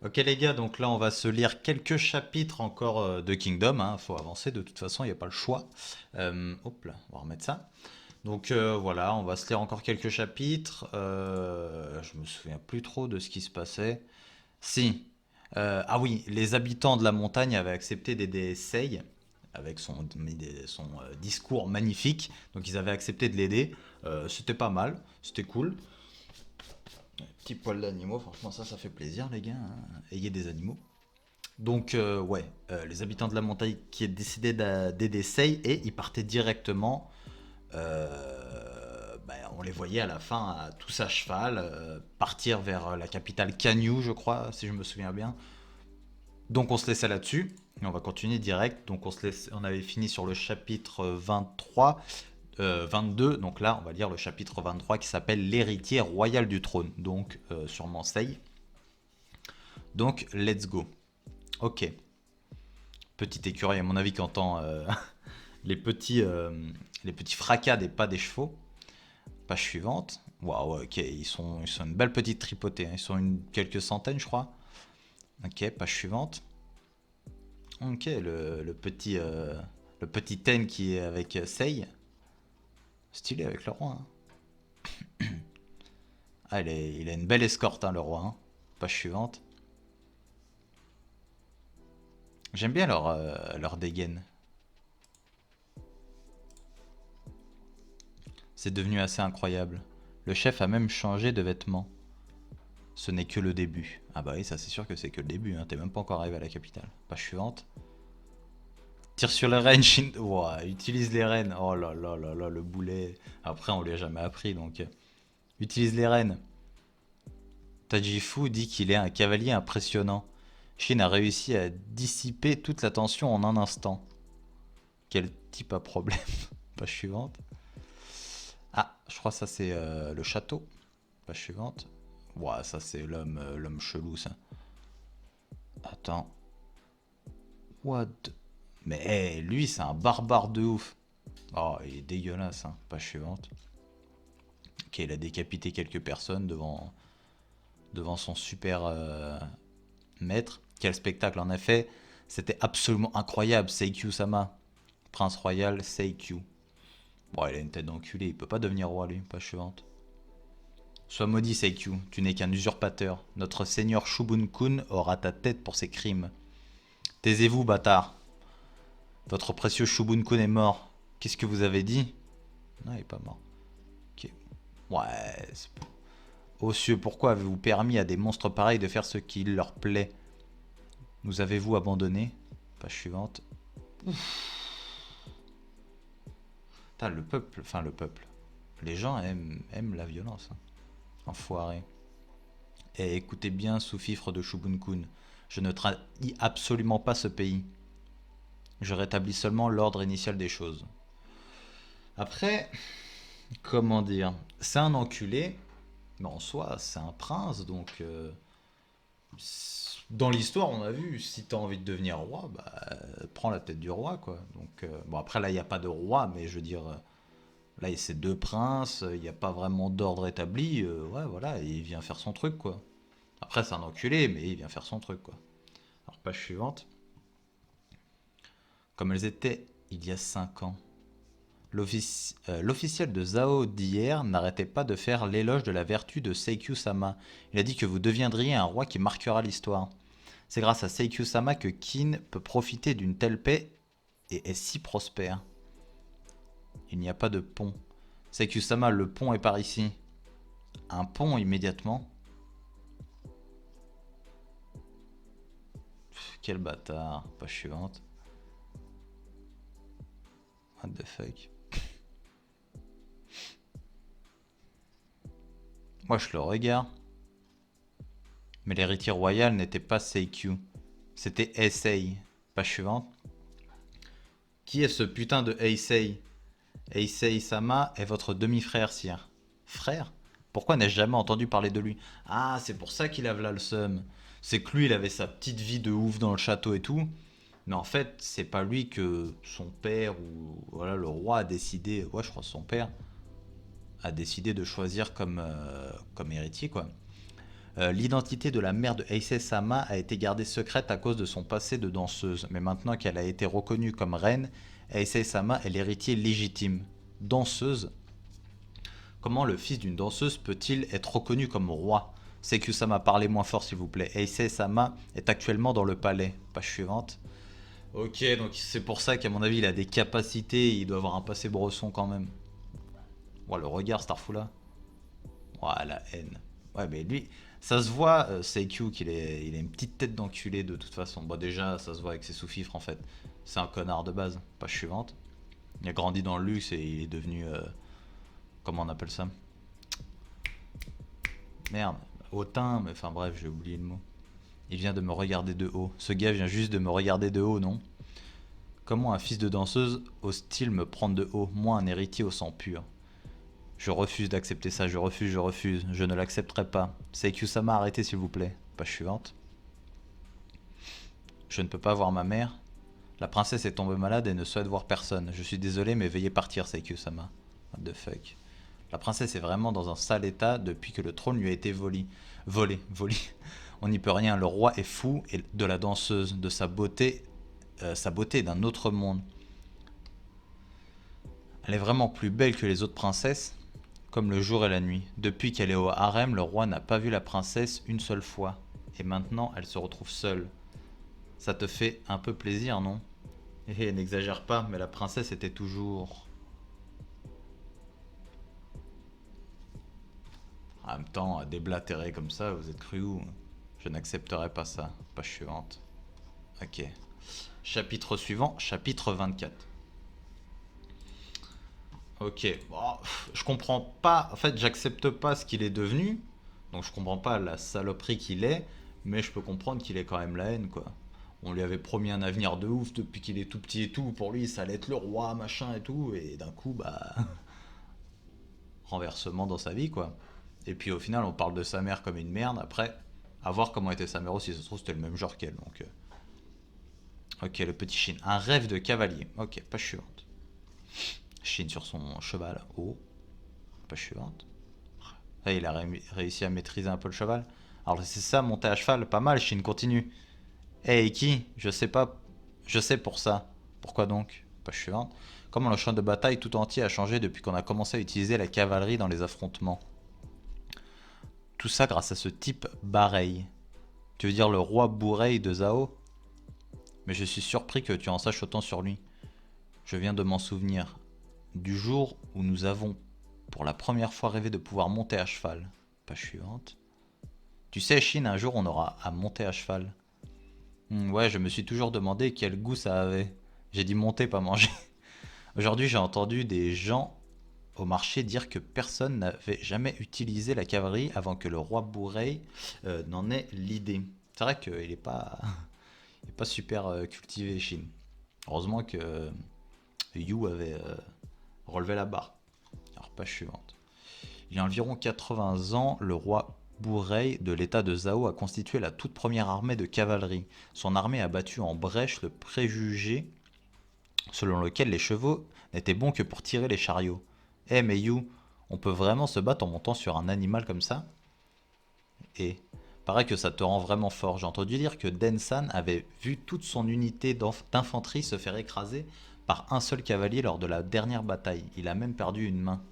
Ok les gars, donc là on va se lire quelques chapitres encore de Kingdom, hein. Faut avancer de toute façon, il n'y a pas le choix. Hop là, on va remettre ça. Donc voilà, on va se lire encore quelques chapitres. Je me souviens plus trop de ce qui se passait. Si. Ah oui, les habitants de la montagne avaient accepté d'aider Sei avec son discours magnifique. Donc ils avaient accepté de l'aider. C'était pas mal, c'était cool. Petit poil d'animaux, franchement ça fait plaisir les gars, hein. Ayez des animaux. Donc ouais, les habitants de la montagne qui ont décidé d'aider Sei et ils partaient directement. On les voyait à la fin tous à cheval partir vers la capitale Kanyu, je crois, si je me souviens bien. Donc on se laissait là-dessus. Et on va continuer direct. Donc on avait fini sur le chapitre 23, 22. Donc là, on va lire le chapitre 23 qui s'appelle l'héritier royal du trône. Donc sûrement Sei. Donc let's go. Ok. Petit écureuil, à mon avis, qui entend les petits fracas des pas des chevaux. Page suivante. Waouh, ok, ils sont une belle petite tripotée, hein. Ils sont quelques centaines, je crois. Ok, page suivante. Ok, le petit Ten qui est avec Sei. Stylé avec le roi, hein. Ah, il a une belle escorte, hein, le roi, hein. Page suivante. J'aime bien leur dégaine. C'est devenu assez incroyable. Le chef a même changé de vêtements. Ce n'est que le début. Ah bah oui, ça c'est sûr que c'est que le début, hein. T'es même pas encore arrivé à la capitale. Page suivante. Tire sur les rênes, Ouah, utilise les rênes. Oh là là là là, le boulet. Après, on lui a jamais appris, donc... Utilise les rênes. Tajifu dit qu'il est un cavalier impressionnant. Shin a réussi à dissiper toute la tension en un instant. Quel type à problème. Page suivante. Ah, je crois que ça c'est le château. Page suivante. Ouah, ça c'est l'homme chelou, ça. Attends. What? Mais hey, lui, c'est un barbare de ouf. Oh, il est dégueulasse, hein. Page suivante. Ok, il a décapité quelques personnes devant son super maître. Quel spectacle, en effet. C'était absolument incroyable. Seikyu-sama. Prince royal Seikyu. Bon, il a une tête d'enculé. Il peut pas devenir roi, lui. Page suivante. Sois maudit, Seikyu. Tu n'es qu'un usurpateur. Notre seigneur Shubun-kun aura ta tête pour ses crimes. Taisez-vous, bâtard. Votre précieux Shubun-kun est mort. Qu'est-ce que vous avez dit? Non, il est pas mort. Ok. Ouais. Ô cieux, pourquoi avez-vous permis à des monstres pareils de faire ce qu'il leur plaît? Nous avez-vous abandonné? Page suivante. Putain, le peuple. Les gens aiment la violence, hein. Enfoiré. Et écoutez bien, sous-fifre de Shubun-kun. Je ne trahis absolument pas ce pays. Je rétablis seulement l'ordre initial des choses. Après, comment dire? C'est un enculé, mais en soi, c'est un prince, donc... dans l'histoire, on a vu, si t'as envie de devenir roi, bah, prends la tête du roi, quoi. Donc, bon, après, là, il n'y a pas de roi, mais je veux dire, là, c'est deux princes, il n'y a pas vraiment d'ordre établi, ouais, voilà, et il vient faire son truc, quoi. Après, c'est un enculé, mais il vient faire son truc, quoi. Alors, page suivante. Comme elles étaient il y a 5 ans. L'officiel de Zhao d'hier n'arrêtait pas de faire l'éloge de la vertu de Seikyu-sama. Il a dit que vous deviendriez un roi qui marquera l'histoire. C'est grâce à Seikyu-sama que Qin peut profiter d'une telle paix et est si prospère. Il n'y a pas de pont. Seikyu-sama, le pont est par ici. Un pont immédiatement. Quel bâtard. Page suivante. What the fuck. Moi je le regarde. Mais l'héritier royal n'était pas Seikyu. C'était Heisei. Page suivante. Qui est ce putain de Heisei? Heisei-sama est votre demi-frère, sire. Frère? Pourquoi n'ai-je jamais entendu parler de lui? Ah, c'est pour ça qu'il avait là le seum. C'est que lui, il avait sa petite vie de ouf dans le château et tout. Mais en fait, c'est pas lui que son père ou voilà le roi a décidé. Ouais, je crois que son père a décidé de choisir comme héritier quoi. L'identité de la mère de Heisei Sama a été gardée secrète à cause de son passé de danseuse, mais maintenant qu'elle a été reconnue comme reine, Heisei Sama est l'héritier légitime. Danseuse. Comment le fils d'une danseuse peut-il être reconnu comme roi? Seikyu Sama, parlez moins fort s'il vous plaît. Heisei Sama est actuellement dans le palais. Page suivante. Ok, donc c'est pour ça qu'à mon avis il a des capacités, il doit avoir un passé bresson quand même. Ouais, le regard Starfula. Ouais, la haine. Ouais, mais lui, ça se voit, Seikyu, il a une petite tête d'enculé de toute façon. Bon, déjà, ça se voit avec ses sous-fifres en fait. C'est un connard de base. Page suivante. Il a grandi dans le luxe et il est devenu. Comment on appelle ça? Merde, hautain, mais enfin bref, j'ai oublié le mot. Il vient de me regarder de haut. Ce gars vient juste de me regarder de haut, non? Comment un fils de danseuse ose-t-il me prendre de haut? Moi, un héritier au sang pur. Je refuse d'accepter ça, je refuse, je refuse. Je ne l'accepterai pas. Seikyu-sama, arrêtez s'il vous plaît. Page suivante. Je ne peux pas voir ma mère. La princesse est tombée malade et ne souhaite voir personne. Je suis désolé, mais veuillez partir, Seikyu-sama. What the fuck. La princesse est vraiment dans un sale état depuis que le trône lui a été volé. Volé. On n'y peut rien. Le roi est fou et de la danseuse, de sa beauté est d'un autre monde. Elle est vraiment plus belle que les autres princesses, comme le jour et la nuit. Depuis qu'elle est au harem, le roi n'a pas vu la princesse une seule fois. Et maintenant, elle se retrouve seule. Ça te fait un peu plaisir, non? N'exagère pas, mais la princesse était toujours... En même temps, déblatérer comme ça, vous êtes cru où? Je n'accepterai pas ça. Page suivante. Ok. Chapitre suivant, chapitre 24. Ok, bon, je comprends pas. En fait, j'accepte pas ce qu'il est devenu. Donc, je comprends pas la saloperie qu'il est. Mais je peux comprendre qu'il ait quand même la haine, quoi. On lui avait promis un avenir de ouf depuis qu'il est tout petit et tout. Pour lui, ça allait être le roi, machin et tout. Et d'un coup, bah. Renversement dans sa vie, quoi. Et puis, au final, on parle de sa mère comme une merde. Après, à voir comment était sa mère aussi. Ça se trouve, c'était le même genre qu'elle. Donc. Ok, le petit Shin. Un rêve de cavalier. Ok, page suivante. Shin sur son cheval. Oh, page suivante. Là, il a réussi à maîtriser un peu le cheval. Alors c'est ça, monter à cheval, pas mal, Shin, continue. Hey, qui? Je sais pas. Je sais pour ça. Pourquoi donc? Page suivante. Comment le champ de bataille tout entier a changé depuis qu'on a commencé à utiliser la cavalerie dans les affrontements. Tout ça grâce à ce type Barei. Tu veux dire le roi Bourei de Zhao? Mais je suis surpris que tu en saches autant sur lui. Je viens de m'en souvenir. Du jour où nous avons pour la première fois rêvé de pouvoir monter à cheval. Page suivante. Tu sais, Chine, un jour on aura à monter à cheval. Ouais, je me suis toujours demandé quel goût ça avait. J'ai dit monter, pas manger. Aujourd'hui, j'ai entendu des gens au marché dire que personne n'avait jamais utilisé la cavalerie avant que le roi Bourrey n'en ait l'idée. C'est vrai qu'il n'est pas, il est pas super cultivé, Chine. Heureusement que Yu avait relevé la barre. Alors, page suivante. Il y a environ 80 ans, le roi Bourrey de l'état de Zhao a constitué la toute première armée de cavalerie. Son armée a battu en brèche le préjugé selon lequel les chevaux n'étaient bons que pour tirer les chariots. Eh mais You, on peut vraiment se battre en montant sur un animal comme ça? Et paraît que ça te rend vraiment fort. J'ai entendu dire que Densan avait vu toute son unité d'infanterie se faire écraser par un seul cavalier lors de la dernière bataille. Il a même perdu une main.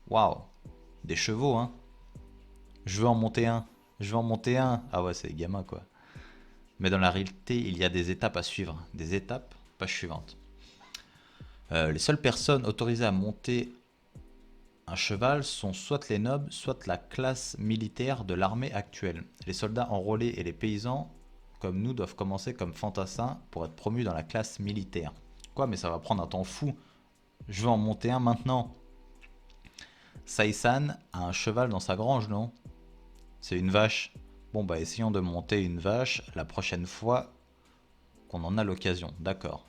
Waouh, des chevaux, hein. Je veux en monter un. Je veux en monter un. Ah ouais, c'est des gamins, quoi. Mais dans la réalité, il y a des étapes à suivre. Des étapes, page suivante. Les seules personnes autorisées à monter un cheval sont soit les nobles, soit la classe militaire de l'armée actuelle. Les soldats enrôlés et les paysans, comme nous, doivent commencer comme fantassins pour être promus dans la classe militaire. Quoi, mais ça va prendre un temps fou. Je veux en monter un maintenant. Sai-san a un cheval dans sa grange, non? C'est une vache. Bon bah essayons de monter une vache la prochaine fois qu'on en a l'occasion. D'accord.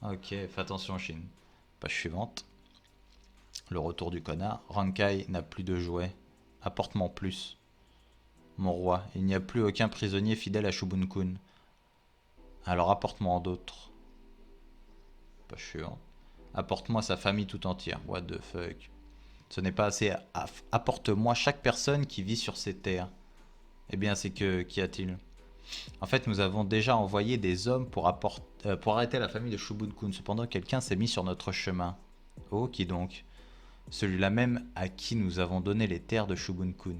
Ok, fais attention Shin. Page suivante. Le retour du connard. Rankai n'a plus de jouets. Apporte-moi plus. Mon roi, il n'y a plus aucun prisonnier fidèle à Shubun-kun. Alors apporte-moi d'autres. Pas chiant. Apporte-moi sa famille tout entière. What the fuck. Ce n'est pas assez. Apporte-moi chaque personne qui vit sur ces terres. Eh bien, c'est que... Qu'y a-t-il? En fait, nous avons déjà envoyé des hommes pour arrêter la famille de Shubun-kun. Cependant, quelqu'un s'est mis sur notre chemin. Oh, qui donc? Celui-là même à qui nous avons donné les terres de Shubun-kun.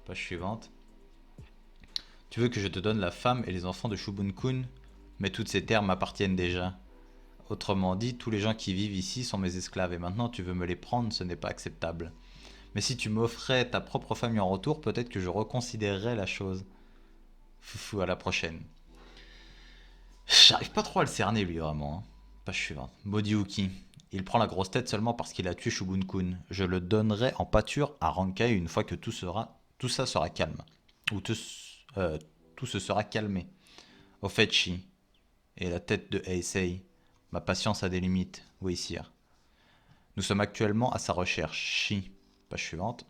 Page suivante. Tu veux que je te donne la femme et les enfants de Shubun-kun? Mais toutes ces terres m'appartiennent déjà. Autrement dit, tous les gens qui vivent ici sont mes esclaves et maintenant tu veux me les prendre, ce n'est pas acceptable. Mais si tu m'offrais ta propre famille en retour, peut-être que je reconsidérerais la chose. Foufou, à la prochaine. J'arrive pas trop à le cerner lui vraiment. Hein. Page suivante. Modiuki. Il prend la grosse tête seulement parce qu'il a tué Shubun-kun. Je le donnerai en pâture à Rankai une fois que tout ça sera calme. Ou tout se sera calmé. Au fait, Shi. Et la tête de Heisei. Ma patience a des limites. Oui, sire. Nous sommes actuellement à sa recherche. Shi. Page suivante.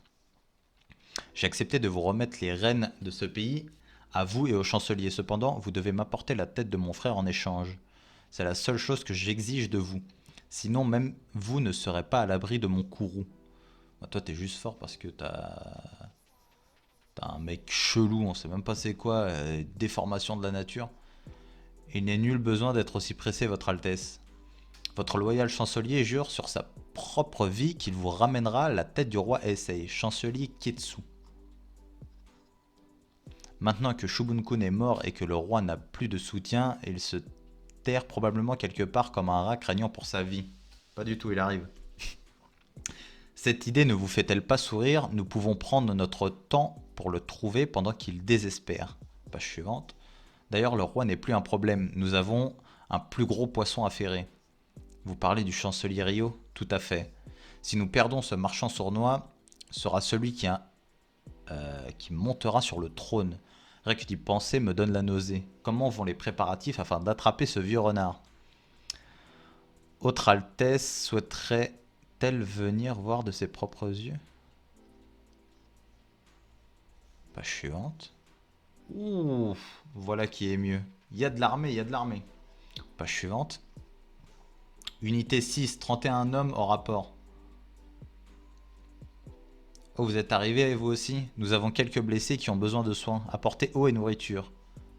J'ai accepté de vous remettre les rênes de ce pays à vous et au chancelier. Cependant, vous devez m'apporter la tête de mon frère en échange. C'est la seule chose que j'exige de vous. Sinon, même vous ne serez pas à l'abri de mon courroux. Bah, toi, t'es juste fort parce que t'as un mec chelou, on sait même pas c'est quoi, déformation de la nature. Il n'est nul besoin d'être aussi pressé, votre Altesse. Votre loyal chancelier jure sur sa propre vie qu'il vous ramènera la tête du roi Heisei, chancelier Ketsu. Maintenant que Shubun-kun est mort et que le roi n'a plus de soutien, il se terre probablement quelque part comme un rat craignant pour sa vie. Pas du tout, il arrive. Cette idée ne vous fait-elle pas sourire? Nous pouvons prendre notre temps pour le trouver pendant qu'il désespère. Page suivante. D'ailleurs, le roi n'est plus un problème. Nous avons un plus gros poisson à ferrer. Vous parlez du chancelier Ryo? Tout à fait. Si nous perdons ce marchand sournois, sera celui qui montera sur le trône. Rien que d'y penser me donne la nausée. Comment vont les préparatifs afin d'attraper ce vieux renard? Autre Altesse souhaiterait-elle venir voir de ses propres yeux? Page suivante. Ouh, voilà qui est mieux. Il y a de l'armée, il y a de l'armée. Page suivante. Unité 6, 31 hommes au rapport. Oh, vous êtes arrivés vous aussi? Nous avons quelques blessés qui ont besoin de soins. Apportez eau et nourriture.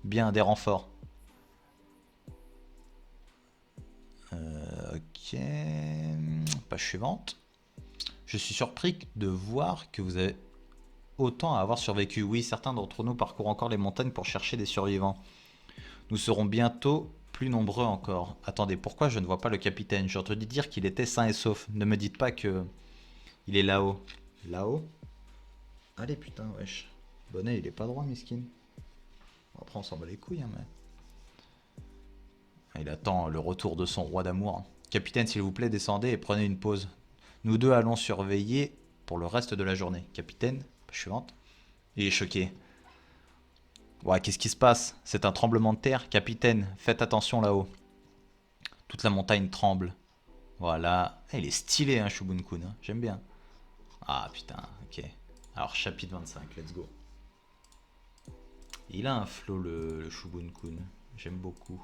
Bien, des renforts. Ok. Page suivante. Je suis surpris de voir que vous avez autant à avoir survécu. Oui, certains d'entre nous parcourent encore les montagnes pour chercher des survivants. Nous serons bientôt plus nombreux encore. Attendez, pourquoi je ne vois pas le capitaine? J'ai entendu dire qu'il était sain et sauf. Ne me dites pas que il est là-haut. Là-haut? Allez, putain, wesh. Bonnet, il est pas droit, miskin. Après, on s'en bat les couilles, hein, mais... Il attend le retour de son roi d'amour. Capitaine, s'il vous plaît, descendez et prenez une pause. Nous deux allons surveiller pour le reste de la journée. Capitaine, suivante. Il est choqué. Ouais, qu'est-ce qui se passe? C'est un tremblement de terre. Capitaine, faites attention là-haut. Toute la montagne tremble. Voilà. Il est stylé, hein, Shubun-kun. Hein. J'aime bien. Ah, putain, ok. Alors, chapitre 25, let's go. Il a un flow, le Shubun-kun. J'aime beaucoup.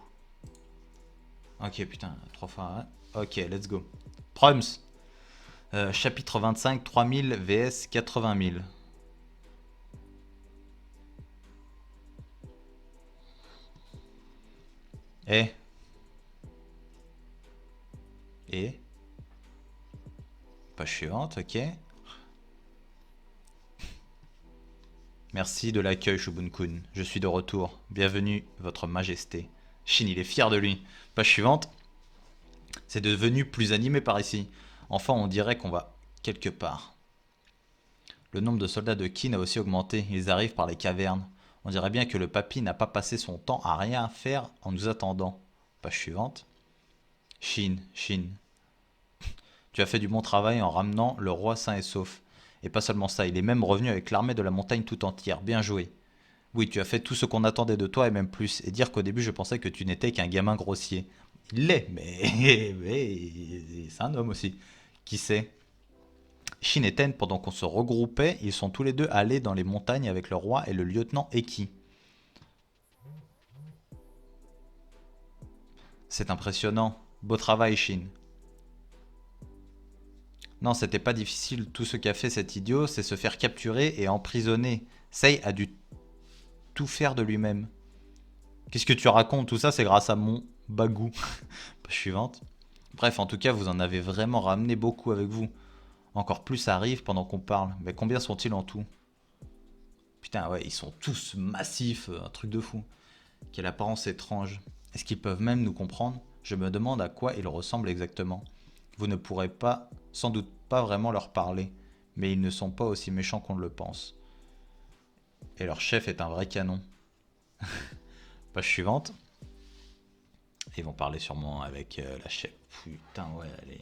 Ok, putain, 3 fois. Hein. Ok, let's go. Proms. Chapitre 25, 3000 vs 80 000. Eh. Et page suivante, ok. Merci de l'accueil, Shubun-kun. Je suis de retour. Bienvenue, votre majesté. Shin, il est fier de lui. Page suivante. C'est devenu plus animé par ici. Enfin, on dirait qu'on va quelque part. Le nombre de soldats de Qin a aussi augmenté. Ils arrivent par les cavernes. On dirait bien que le papy n'a pas passé son temps à rien faire en nous attendant. Page suivante. Shin. Tu as fait du bon travail en ramenant le roi sain et sauf. Et pas seulement ça, il est même revenu avec l'armée de la montagne tout entière. Bien joué. Oui, tu as fait tout ce qu'on attendait de toi et même plus. Et dire qu'au début je pensais que tu n'étais qu'un gamin grossier. Il l'est, mais c'est un homme aussi. Qui sait? Shin et Ten, pendant qu'on se regroupait, ils sont tous les deux allés dans les montagnes avec le roi et le lieutenant Eki. C'est impressionnant. Beau travail, Shin. Non, c'était pas difficile. Tout ce qu'a fait cet idiot, c'est se faire capturer et emprisonner. Sei a dû tout faire de lui-même. Qu'est-ce que tu racontes? Tout ça, c'est grâce à mon bagou. Page suivante. Bref, en tout cas, vous en avez vraiment ramené beaucoup avec vous. Encore plus arrive pendant qu'on parle. Mais combien sont-ils en tout? Putain, ouais, ils sont tous massifs, un truc de fou. Quelle apparence étrange. Est-ce qu'ils peuvent même nous comprendre? Je me demande à quoi ils ressemblent exactement. Vous ne pourrez pas, sans doute pas vraiment leur parler, mais ils ne sont pas aussi méchants qu'on le pense. Et leur chef est un vrai canon. Page suivante. Ils vont parler sûrement avec la chef. Putain, ouais, allez.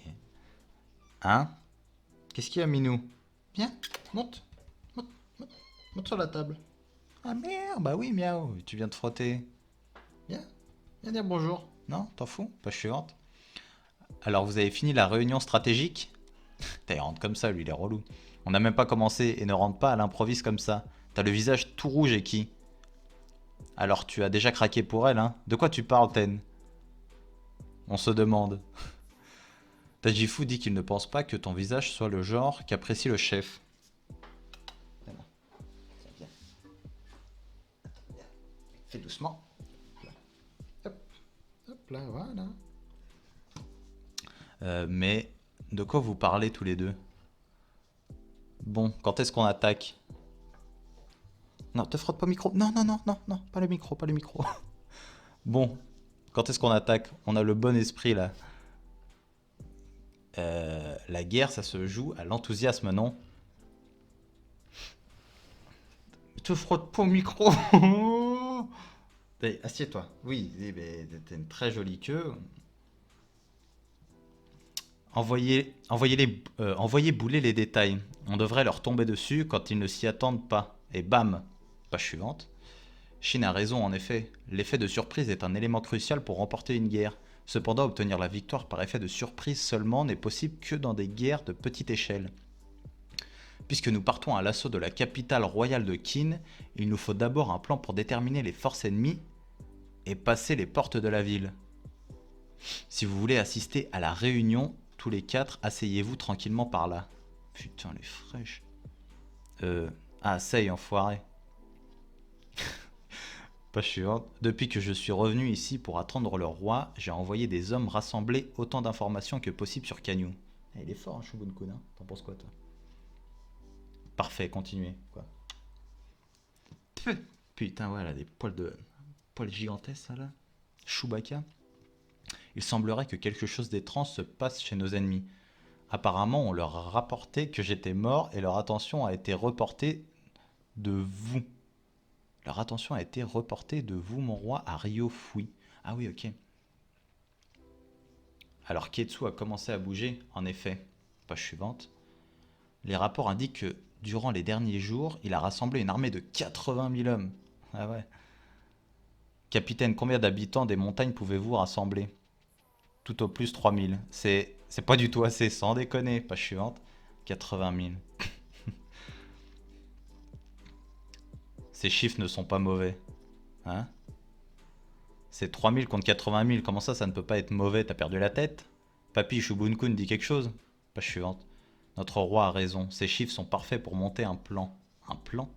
Hein? Qu'est-ce qu'il y a, Minou? Viens, monte. Monte, monte, monte sur la table. Ah merde, bah oui, miaou, tu viens de frotter. Viens dire bonjour. Non, t'en fous? Page suivante. Alors, vous avez fini la réunion stratégique? Putain, il rentre comme ça, lui, il est relou. On n'a même pas commencé et ne rentre pas à l'improviste comme ça. T'as le visage tout rouge et qui? Alors, tu as déjà craqué pour elle, hein? De quoi tu parles, Ten? On se demande. Tajifu dit qu'il ne pense pas que ton visage soit le genre qu'apprécie le chef. Fais doucement. Hop, hop là, voilà. Mais de quoi vous parlez tous les deux? Bon, quand est-ce qu'on attaque? Non, te frotte pas le micro. Non, non, non, non, non, pas le micro, pas le micro. Bon, quand est-ce qu'on attaque? On a le bon esprit là. La guerre, ça se joue à l'enthousiasme, non? Te frotte pas au micro. Assieds-toi. Oui, t'as une très jolie queue. Envoyez bouler les détails. On devrait leur tomber dessus quand ils ne s'y attendent pas. Et bam! Page suivante. Shin a raison en effet. L'effet de surprise est un élément crucial pour remporter une guerre. Cependant, obtenir la victoire par effet de surprise seulement n'est possible que dans des guerres de petite échelle. Puisque nous partons à l'assaut de la capitale royale de Qin, il nous faut d'abord un plan pour déterminer les forces ennemies et passer les portes de la ville. Si vous voulez assister à la réunion, tous les quatre, asseyez-vous tranquillement par là. Putain, les fraîches. Ah, Sei, enfoiré. Page suivante. Depuis que je suis revenu ici pour attendre le roi, j'ai envoyé des hommes rassembler autant d'informations que possible sur Kanyu. Il est fort, hein, Shubun-kun, hein. T'en penses quoi, toi? Parfait, continuez, quoi. Putain, ouais, elle a des poils gigantesques, ça, là. Chewbacca. Il semblerait que quelque chose d'étrange se passe chez nos ennemis. Apparemment, on leur a rapporté que j'étais mort et leur attention a été reportée de vous. Leur attention a été reportée de vous, mon roi, à Ryofui. Ah oui, ok. Alors Ketsu a commencé à bouger, en effet. Page suivante. Les rapports indiquent que, durant les derniers jours, il a rassemblé une armée de 80 000 hommes. Ah ouais. Capitaine, combien d'habitants des montagnes pouvez-vous rassembler? Tout au plus 3000. C'est pas du tout assez, sans déconner. Page suivante. 80 000. Ces chiffres ne sont pas mauvais. Hein? C'est 3000 contre 80 000. Comment ça, ça ne peut pas être mauvais? T'as perdu la tête? Papy Shubun-kun dit quelque chose? Page suivante. Notre roi a raison. Ces chiffres sont parfaits pour monter un plan. Un plan?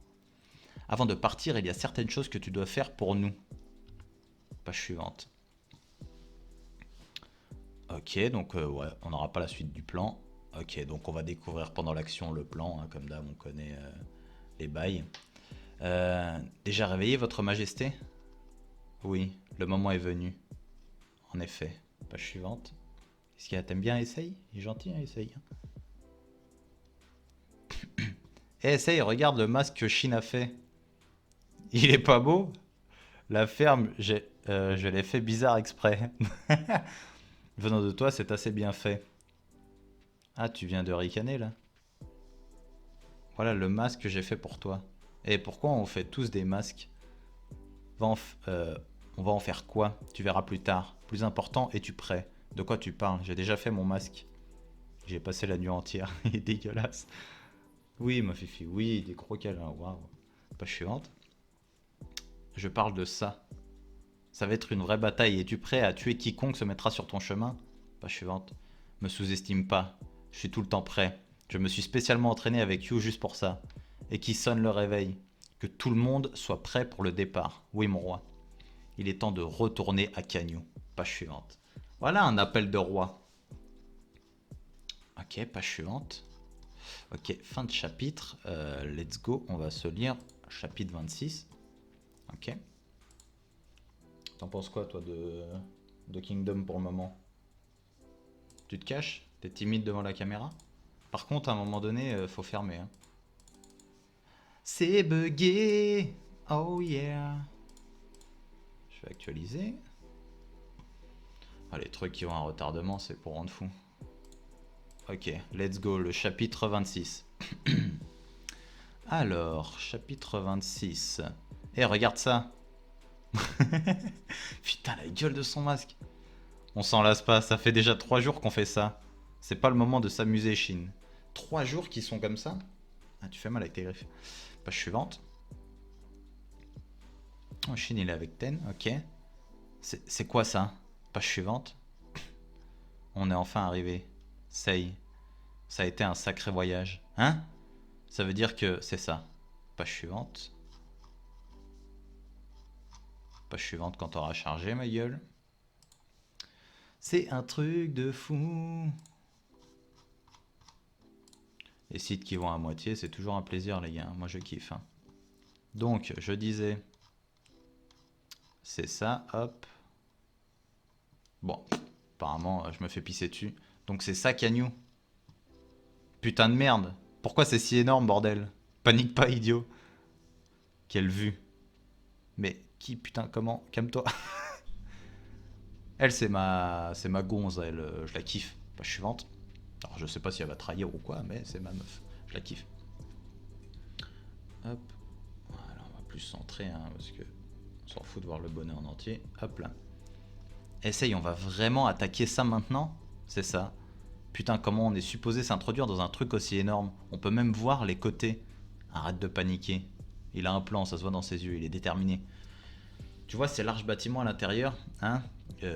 Avant de partir, il y a certaines choses que tu dois faire pour nous. Page suivante. Ok, donc ouais, on n'aura pas la suite du plan. Ok, donc on va découvrir pendant l'action le plan, hein, comme d'hab, on connaît les bails. Déjà réveillé, votre majesté? Oui, le moment est venu. En effet. Page suivante. Qu'est-ce qu'il y a? T'aimes bien Essaye? Il est gentil, hein, Essaye. Eh, Essaye, regarde le masque que Shin a fait. Il est pas beau? La ferme, je l'ai fait bizarre exprès. Venant de toi, c'est assez bien fait. Ah, tu viens de ricaner là? Voilà le masque que j'ai fait pour toi. Et pourquoi on fait tous des masques? On va en faire quoi? Tu verras plus tard. Plus important, es-tu prêt? De quoi tu parles? J'ai déjà fait mon masque. J'ai passé la nuit entière. Il est dégueulasse. Oui, ma fifi, oui, des gros câlins. Waouh. Page suivante. Je parle de ça. Ça va être une vraie bataille. Es-tu prêt à tuer quiconque se mettra sur ton chemin? Page suivante. Me sous-estime pas. Je suis tout le temps prêt. Je me suis spécialement entraîné avec You juste pour ça. Et qui sonne le réveil. Que tout le monde soit prêt pour le départ. Oui, mon roi. Il est temps de retourner à Canyon. Page suivante. Voilà un appel de roi. Ok, page suivante. Ok, fin de chapitre. Let's go. On va se lire chapitre 26. Ok. T'en penses quoi, toi, de Kingdom pour le moment? Tu te caches? T'es timide devant la caméra? Par contre, à un moment donné, faut fermer. Hein. C'est bugué! Oh yeah! Je vais actualiser. Ah, les trucs qui ont un retardement, c'est pour rendre fou. Ok, let's go, le chapitre 26. Alors, chapitre 26. Eh, regarde ça! Putain, la gueule de son masque! On s'en lasse pas, ça fait déjà 3 jours qu'on fait ça. C'est pas le moment de s'amuser, Shin. 3 jours qui sont comme ça? Ah, tu fais mal avec tes griffes. Page suivante. Oh, Shin, il est avec Ten, ok. C'est quoi ça? Page suivante. On est enfin arrivé. Sei. Ça a été un sacré voyage. Hein? Ça veut dire que c'est ça. Page suivante. Page suivante quand t'auras chargé, ma gueule. C'est un truc de fou. Les sites qui vont à moitié, c'est toujours un plaisir, les gars. Moi, je kiffe. Hein. Donc, je disais... C'est ça, hop. Bon, apparemment, je me fais pisser dessus. Donc, c'est ça, Canyon. Putain de merde. Pourquoi c'est si énorme, bordel? Panique pas, idiot. Quelle vue. Mais qui, putain, comment? Calme-toi. Elle, c'est ma gonze, elle. Je la kiffe. Page suivante. Alors, je sais pas si elle va trahir ou quoi, mais c'est ma meuf. Je la kiffe. Hop. Voilà, on va plus se centrer, hein, parce que on s'en fout de voir le bonnet en entier. Hop là. Essaye, on va vraiment attaquer ça maintenant? C'est ça. Putain, comment on est supposé s'introduire dans un truc aussi énorme? On peut même voir les côtés. Arrête de paniquer. Il a un plan, ça se voit dans ses yeux, il est déterminé. Tu vois ces larges bâtiments à l'intérieur, hein?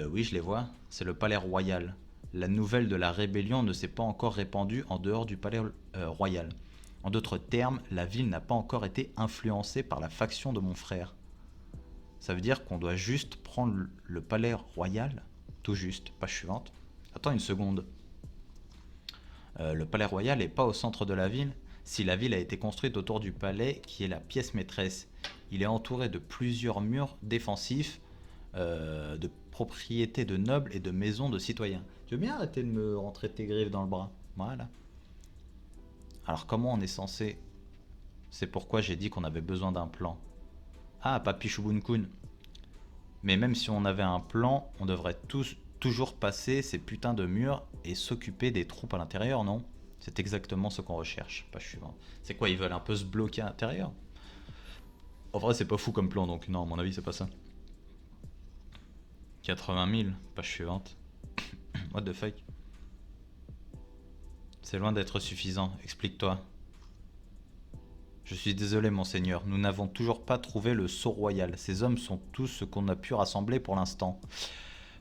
Oui, je les vois. C'est le palais royal. La nouvelle de la rébellion ne s'est pas encore répandue en dehors du palais royal. En d'autres termes, la ville n'a pas encore été influencée par la faction de mon frère. Ça veut dire qu'on doit juste prendre le palais royal, tout juste. Page suivante. Attends une seconde. Le palais royal n'est pas au centre de la ville. Si la ville a été construite autour du palais, qui est la pièce maîtresse, il est entouré de plusieurs murs défensifs, de propriétés de nobles et de maisons de citoyens. Tu veux bien arrêter de me rentrer tes griffes dans le bras? Voilà. Alors comment on est censé... C'est pourquoi j'ai dit qu'on avait besoin d'un plan. Ah, Papi Shubun-kun. Mais même si on avait un plan, on devrait toujours passer ces putains de murs et s'occuper des troupes à l'intérieur, non? C'est exactement ce qu'on recherche. Page suivante. C'est quoi, ils veulent un peu se bloquer à l'intérieur? En vrai, c'est pas fou comme plan, donc non, à mon avis, c'est pas ça. 80 000, page suivante. What the fuck? C'est loin d'être suffisant, explique-toi. Je suis désolé, monseigneur, nous n'avons toujours pas trouvé le sceau royal. Ces hommes sont tous ce qu'on a pu rassembler pour l'instant.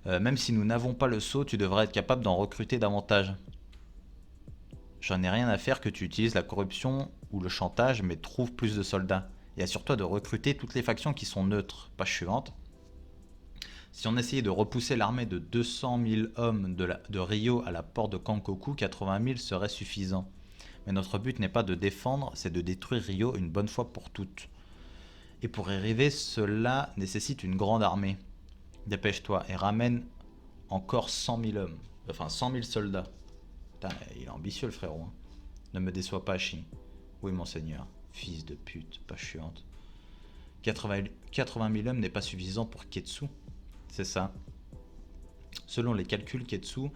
Même si nous n'avons pas le sceau, tu devrais être capable d'en recruter davantage. J'en ai rien à faire que tu utilises la corruption ou le chantage, mais trouve plus de soldats. Et assure-toi de recruter toutes les factions qui sont neutres. Page suivante. Si on essayait de repousser l'armée de 200 000 hommes de Rio à la porte de Kankoku, 80 000 serait suffisant. Mais notre but n'est pas de défendre, c'est de détruire Rio une bonne fois pour toutes. Et pour y arriver, cela nécessite une grande armée. Dépêche-toi et ramène encore 100 000 hommes. Enfin, 100 000 soldats. Putain, il est ambitieux le frérot. Hein. Ne me déçois pas, Shi. Oui, monseigneur. Fils de pute, pas chiante. 80 000 hommes n'est pas suffisant pour Ketsu. C'est ça. Selon les calculs, Ketsu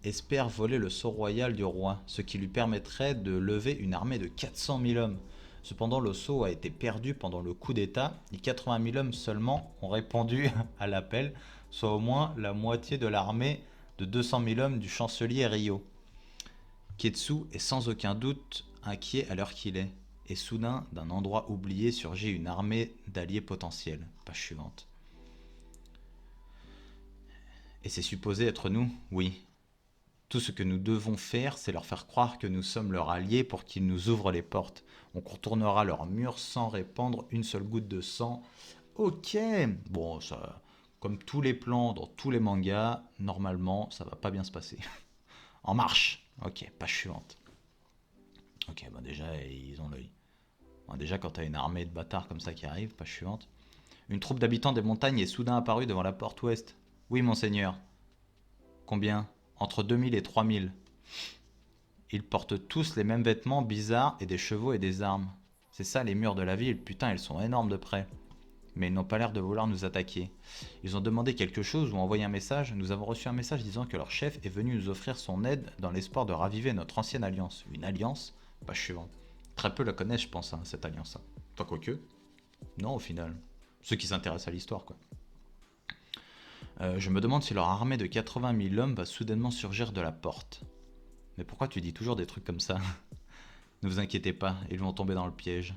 espère voler le sceau royal du roi, ce qui lui permettrait de lever une armée de 400 000 hommes. Cependant, le sceau a été perdu pendant le coup d'état et 80 000 hommes seulement ont répondu à l'appel, soit au moins la moitié de l'armée de 200 000 hommes du chancelier Ryo. Ketsu est sans aucun doute inquiet à l'heure qu'il est, et soudain, d'un endroit oublié surgit une armée d'alliés potentiels. Page suivante. Et c'est supposé être nous? Oui. Tout ce que nous devons faire, c'est leur faire croire que nous sommes leurs alliés pour qu'ils nous ouvrent les portes. On contournera leurs murs sans répandre une seule goutte de sang. Ok. Bon, ça, comme tous les plans dans tous les mangas, normalement, ça va pas bien se passer. En marche. Ok, page suivante. Ok, bah déjà, ils ont l'œil. Bon, déjà, quand t'as une armée de bâtards comme ça qui arrive, page suivante. Une troupe d'habitants des montagnes est soudain apparue devant la porte ouest. Oui, monseigneur. Combien? Entre 2000 et 3000. Ils portent tous les mêmes vêtements bizarres et des chevaux et des armes. C'est ça les murs de la ville, putain, ils sont énormes de près. Mais ils n'ont pas l'air de vouloir nous attaquer. Ils ont demandé quelque chose ou envoyé un message. Nous avons reçu un message disant que leur chef est venu nous offrir son aide dans l'espoir de raviver notre ancienne alliance. Une alliance? Page suivante. Très peu la connaissent, je pense, hein, cette alliance-là. Toi, quoique. Non, au final. Ceux qui s'intéressent à l'histoire, quoi. Je me demande si leur armée de 80 000 hommes va soudainement surgir de la porte. Mais pourquoi tu dis toujours des trucs comme ça? Ne vous inquiétez pas, ils vont tomber dans le piège.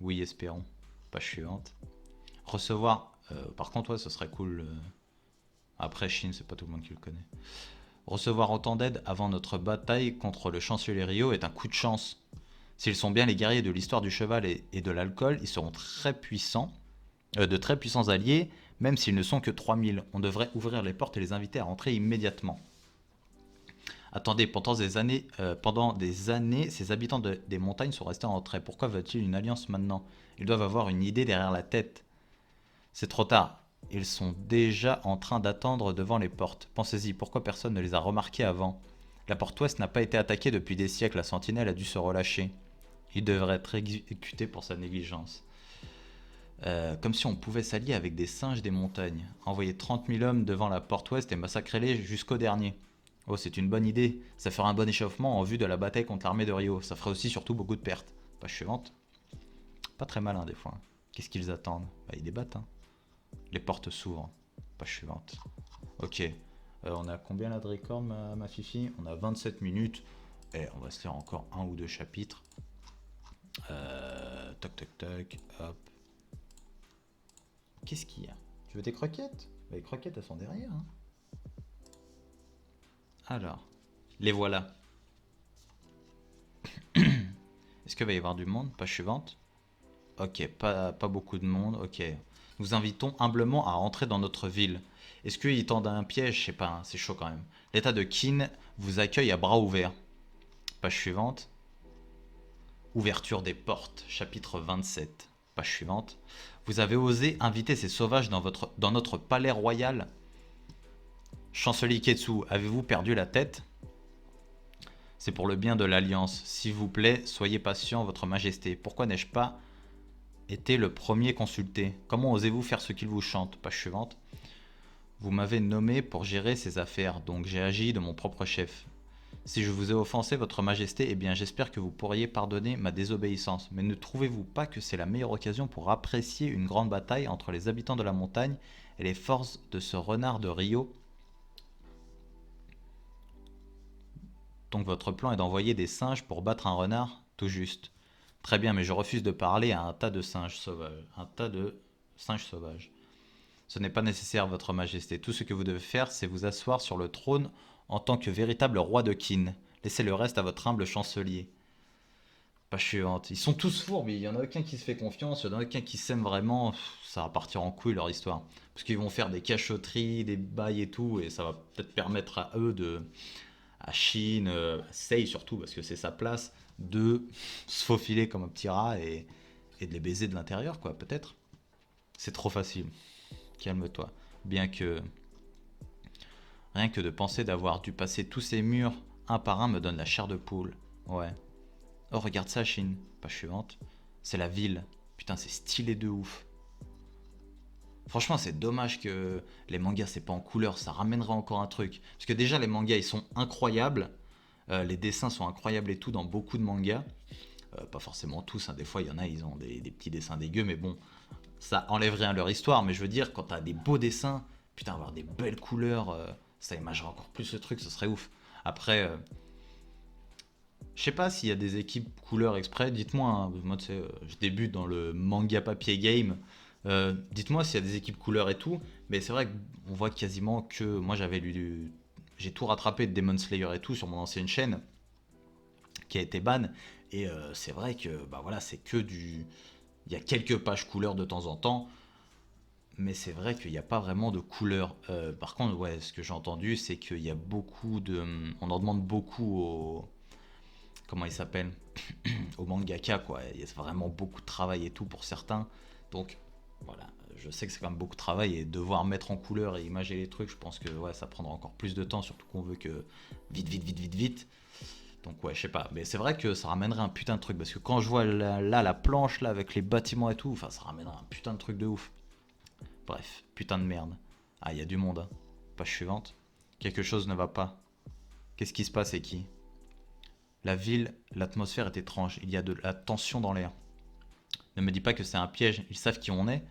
Oui, espérons. Page suivante. Recevoir... par contre, ouais, ce serait cool. Après, Shin, c'est pas tout le monde qui le connaît. Recevoir autant d'aide avant notre bataille contre le chancelier Rio est un coup de chance. S'ils sont bien les guerriers de l'histoire du cheval et de l'alcool, ils seront très puissants, de très puissants alliés, même s'ils ne sont que 3000. On devrait ouvrir les portes et les inviter à rentrer immédiatement. Attendez, pendant des années, ces habitants des montagnes sont restés en retrait. Pourquoi veulent-ils une alliance maintenant? Ils doivent avoir une idée derrière la tête. C'est trop tard. Ils sont déjà en train d'attendre devant les portes. Pensez-y, pourquoi personne ne les a remarqués avant? La porte ouest n'a pas été attaquée depuis des siècles, la sentinelle a dû se relâcher. Il devrait être exécuté pour sa négligence. Comme si on pouvait s'allier avec des singes des montagnes. Envoyer 30 000 hommes devant la porte ouest et massacrer-les jusqu'au dernier. Oh, c'est une bonne idée. Ça ferait un bon échauffement en vue de la bataille contre l'armée de Rio. Ça ferait aussi surtout beaucoup de pertes. Page suivante. Pas très malin des fois. Qu'est-ce qu'ils attendent? Bah, ils débattent. Hein. Les portes s'ouvrent. Page suivante. Ok. On a combien là de record, ma fifi? On a 27 minutes. Et on va se faire encore un ou deux chapitres. Toc toc toc. Hop. Qu'est-ce qu'il y a? Tu veux des croquettes? Bah, les croquettes, elles sont derrière. Hein. Alors, les voilà. Est-ce qu'il va y avoir du monde? Page suivante. Ok, pas beaucoup de monde. Ok. Nous invitons humblement à rentrer dans notre ville. Est-ce qu'ils tendent un piège? Je sais pas, hein, c'est chaud quand même. L'état de Qin vous accueille à bras ouverts. Page suivante. Ouverture des portes, chapitre 27. Page suivante. Vous avez osé inviter ces sauvages dans notre palais royal? Chancelier Ketsu, avez-vous perdu la tête? C'est pour le bien de l'Alliance. S'il vous plaît, soyez patient, votre majesté. Pourquoi n'ai-je pas été le premier consulté? Comment osez-vous faire ce qu'il vous chante? Page suivante. Vous m'avez nommé pour gérer ces affaires, donc j'ai agi de mon propre chef. Si je vous ai offensé, votre majesté, eh bien j'espère que vous pourriez pardonner ma désobéissance. Mais ne trouvez-vous pas que c'est la meilleure occasion pour apprécier une grande bataille entre les habitants de la montagne et les forces de ce renard de Rio? Donc votre plan est d'envoyer des singes pour battre un renard? Tout juste. Très bien, mais je refuse de parler à un tas de singes sauvages. Un tas de singes sauvages. Ce n'est pas nécessaire, votre majesté. Tout ce que vous devez faire, c'est vous asseoir sur le trône en tant que véritable roi de Qin. Laissez le reste à votre humble chancelier. Page suivante. Ils sont tous fourbes, il y en a aucun qui se fait confiance, il y en a aucun qui s'aime vraiment. Ça va partir en couille leur histoire. Parce qu'ils vont faire des cachotteries, des bails et tout, et ça va peut-être permettre à eux de, à Shin, à Sei surtout, parce que c'est sa place, de se faufiler comme un petit rat et de les baiser de l'intérieur, quoi, peut-être. C'est trop facile. Calme-toi. Bien que... Rien que de penser d'avoir dû passer tous ces murs un par un me donne la chair de poule. Ouais. Oh, regarde ça, Shin. Page suivante. C'est la ville. Putain, c'est stylé de ouf. Franchement, c'est dommage que les mangas, c'est pas en couleur. Ça ramènerait encore un truc. Parce que déjà, les mangas, ils sont incroyables. Les dessins sont incroyables et tout dans beaucoup de mangas. Pas forcément tous. Hein. Des fois, il y en a, ils ont des petits dessins dégueux. Mais bon, ça enlève rien à leur histoire. Mais je veux dire, quand t'as des beaux dessins, putain, avoir des belles couleurs, ça imagerait encore plus le truc. Ce serait ouf. Après... je sais pas s'il y a des équipes couleurs exprès, dites-moi. Hein. Moi, tu sais, je débute dans le manga papier game. Dites-moi s'il y a des équipes couleurs et tout, mais c'est vrai qu'on voit quasiment que moi j'avais lu, j'ai tout rattrapé de Demon Slayer et tout sur mon ancienne chaîne qui a été ban, et c'est vrai que bah voilà, c'est que du, il y a quelques pages couleurs de temps en temps, mais c'est vrai qu'il n'y a pas vraiment de couleurs. Par contre, ouais, ce que j'ai entendu, c'est qu'il y a beaucoup de, on en demande beaucoup aux, comment il s'appelle, au mangaka, quoi. Il y a vraiment beaucoup de travail et tout pour certains. Donc, voilà, je sais que c'est quand même beaucoup de travail et devoir mettre en couleur et imager les trucs, je pense que ouais, ça prendra encore plus de temps, surtout qu'on veut que vite, vite, vite, vite, vite. Donc, ouais, je sais pas. Mais c'est vrai que ça ramènerait un putain de truc parce que quand je vois la planche là avec les bâtiments et tout, enfin, ça ramènerait un putain de truc de ouf. Bref, putain de merde. Ah, il y a du monde, hein. Page suivante. Quelque chose ne va pas. Qu'est-ce qui se passe et qui? La ville, l'atmosphère est étrange. Il y a de la tension dans l'air. Ne me dis pas que c'est un piège. Ils savent qui on est.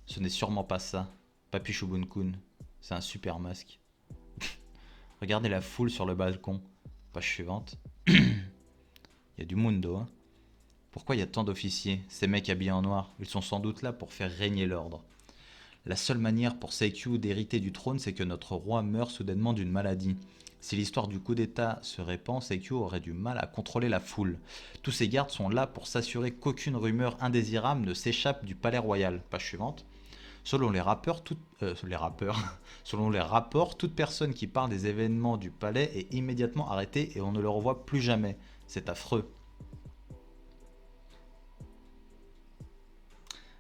Ce n'est sûrement pas ça. Papi Shubun-kun. C'est un super masque. Regardez la foule sur le balcon. Page suivante. Il y a du mundo, hein. Pourquoi il y a tant d'officiers? Ces mecs habillés en noir. Ils sont sans doute là pour faire régner l'ordre. La seule manière pour Seikyu d'hériter du trône, c'est que notre roi meure soudainement d'une maladie. Si l'histoire du coup d'état se répand, Seikyu aurait du mal à contrôler la foule. Tous ces gardes sont là pour s'assurer qu'aucune rumeur indésirable ne s'échappe du palais royal. Page suivante. Selon les rappeurs, selon les rapports, toute personne qui parle des événements du palais est immédiatement arrêtée et on ne le revoit plus jamais. C'est affreux.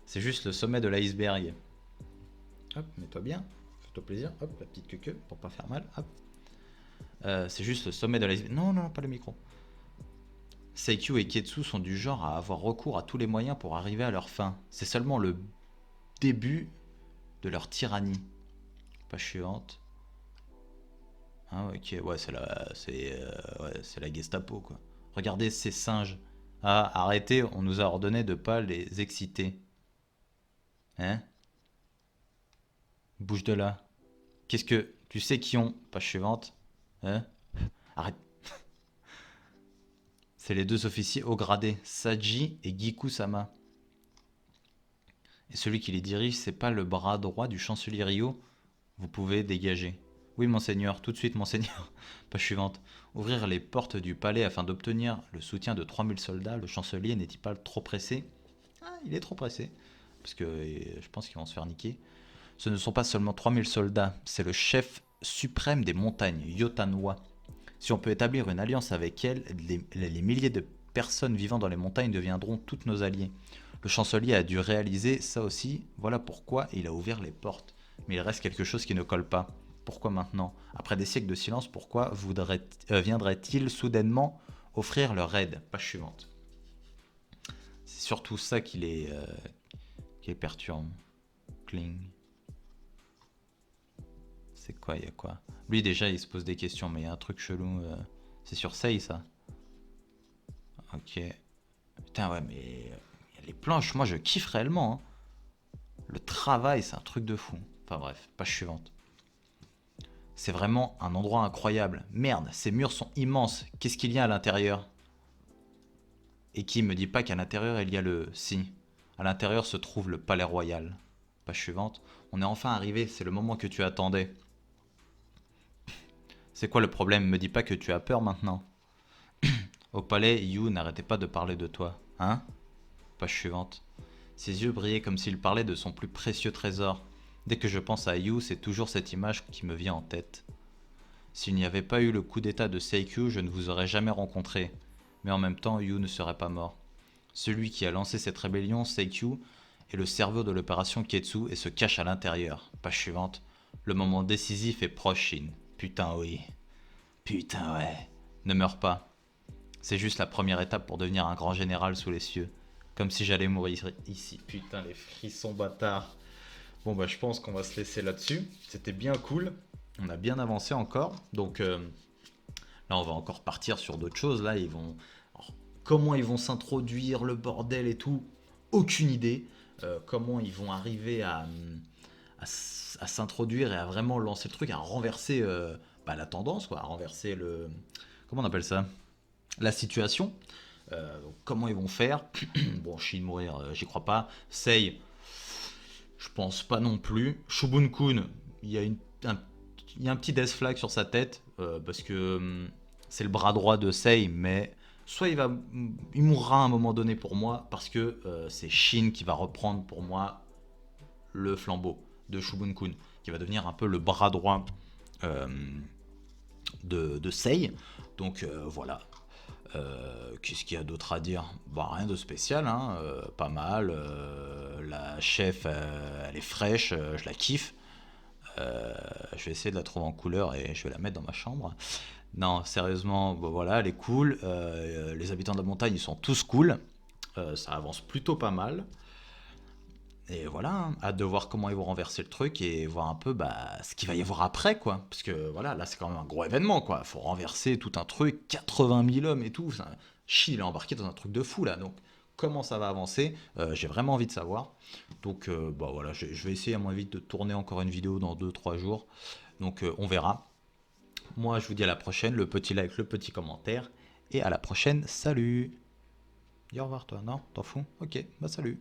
C'est juste le sommet de l'iceberg. Hop, mets-toi bien, fais-toi plaisir. Hop, la petite queue pour pas faire mal. Hop. C'est juste le sommet de l'iceberg. Non, non, pas le micro. Seikyu et Ketsu sont du genre à avoir recours à tous les moyens pour arriver à leur fin. C'est seulement le début de leur tyrannie. Page suivante. Ah, ok, ouais, c'est la Gestapo, quoi. Regardez ces singes. Ah, arrêtez, on nous a ordonné de pas les exciter. Hein? Bouge de là. Qu'est-ce que. Tu sais qui ont. Page suivante. Hein? Arrête. C'est les deux officiers haut gradés, Saji et Giku-sama. Et celui qui les dirige, c'est pas le bras droit du chancelier Ryo. Vous pouvez dégager. Oui, monseigneur, tout de suite, monseigneur. Page suivante. Ouvrir les portes du palais afin d'obtenir le soutien de 3000 soldats, le chancelier n'est-il pas trop pressé? Ah, il est trop pressé. Parce que je pense qu'ils vont se faire niquer. Ce ne sont pas seulement 3000 soldats, c'est le chef suprême des montagnes, Yotanwa. Si on peut établir une alliance avec elle, les milliers de personnes vivant dans les montagnes deviendront toutes nos alliés. Le chancelier a dû réaliser ça aussi, voilà pourquoi il a ouvert les portes. Mais il reste quelque chose qui ne colle pas. Pourquoi maintenant? Après des siècles de silence, pourquoi viendrait-il soudainement offrir leur aide? Page suivante. C'est surtout ça qui les perturbe. Kling. C'est quoi, il y a quoi? Lui déjà il se pose des questions, mais il y a un truc chelou. C'est sur Sei ça? Ok. Putain ouais mais les planches, moi je kiffe réellement, hein. Le travail c'est un truc de fou. Enfin bref, page suivante. C'est vraiment un endroit incroyable. Merde, ces murs sont immenses. Qu'est-ce qu'il y a à l'intérieur? Et qui me dit pas qu'à l'intérieur il y a le... Si. À l'intérieur se trouve le palais royal. Page suivante. On est enfin arrivé, c'est le moment que tu attendais. C'est quoi le problème? Me dis pas que tu as peur maintenant. Au palais, Yu n'arrêtait pas de parler de toi. Hein? Page suivante. Ses yeux brillaient comme s'il parlait de son plus précieux trésor. Dès que je pense à Yu, c'est toujours cette image qui me vient en tête. S'il n'y avait pas eu le coup d'état de Seikyu, je ne vous aurais jamais rencontré. Mais en même temps, Yu ne serait pas mort. Celui qui a lancé cette rébellion, Seikyu, est le cerveau de l'opération Ketsu et se cache à l'intérieur. Page suivante. Le moment décisif est proche, Shin. Putain oui. Putain ouais. Ne meurs pas. C'est juste la première étape pour devenir un grand général sous les cieux. Comme si j'allais mourir ici. Putain, les frissons bâtards. Bon, bah, je pense qu'on va se laisser là-dessus. C'était bien cool. On a bien avancé encore. Donc, là, on va encore partir sur d'autres choses. Là, ils vont. Alors, comment ils vont s'introduire, le bordel et tout, aucune idée. Comment ils vont arriver à s'introduire et à vraiment lancer le truc, à renverser bah, la tendance, quoi, à renverser le. Comment on appelle ça? La situation. Comment ils vont faire? Bon, Shin mourir, j'y crois pas. Sei, Je pense pas non plus. Shubun-kun, il y a il y a un petit death flag sur sa tête, parce que c'est le bras droit de Sei, mais soit il mourra à un moment donné pour moi, parce que c'est Shin qui va reprendre pour moi le flambeau de Shubun-kun, qui va devenir un peu le bras droit euh, de Sei. Donc voilà. Qu'est-ce qu'il y a d'autre à dire? Bah, rien de spécial, hein, pas mal. La chef, elle est fraîche, je la kiffe. Je vais essayer de la trouver en couleur et je vais la mettre dans ma chambre. Non, sérieusement, bah, voilà, elle est cool. Les habitants de la montagne, ils sont tous cool. Ça avance plutôt pas mal. Et voilà, hein, hâte de voir comment ils vont renverser le truc et voir un peu bah, ce qu'il va y avoir après, quoi. Parce que voilà, là c'est quand même un gros événement, quoi. Faut renverser tout un truc, 80 000 hommes et tout. Chine est embarqué dans un truc de fou, là. Donc, comment ça va avancer? J'ai vraiment envie de savoir. Donc, bah voilà, je vais essayer à mon avis de tourner encore une vidéo dans 2 3 jours. Donc, on verra. Moi, je vous dis à la prochaine, le petit like, le petit commentaire. Et à la prochaine, salut! Dis au revoir, toi. Non, t'en fous? Ok, bah salut.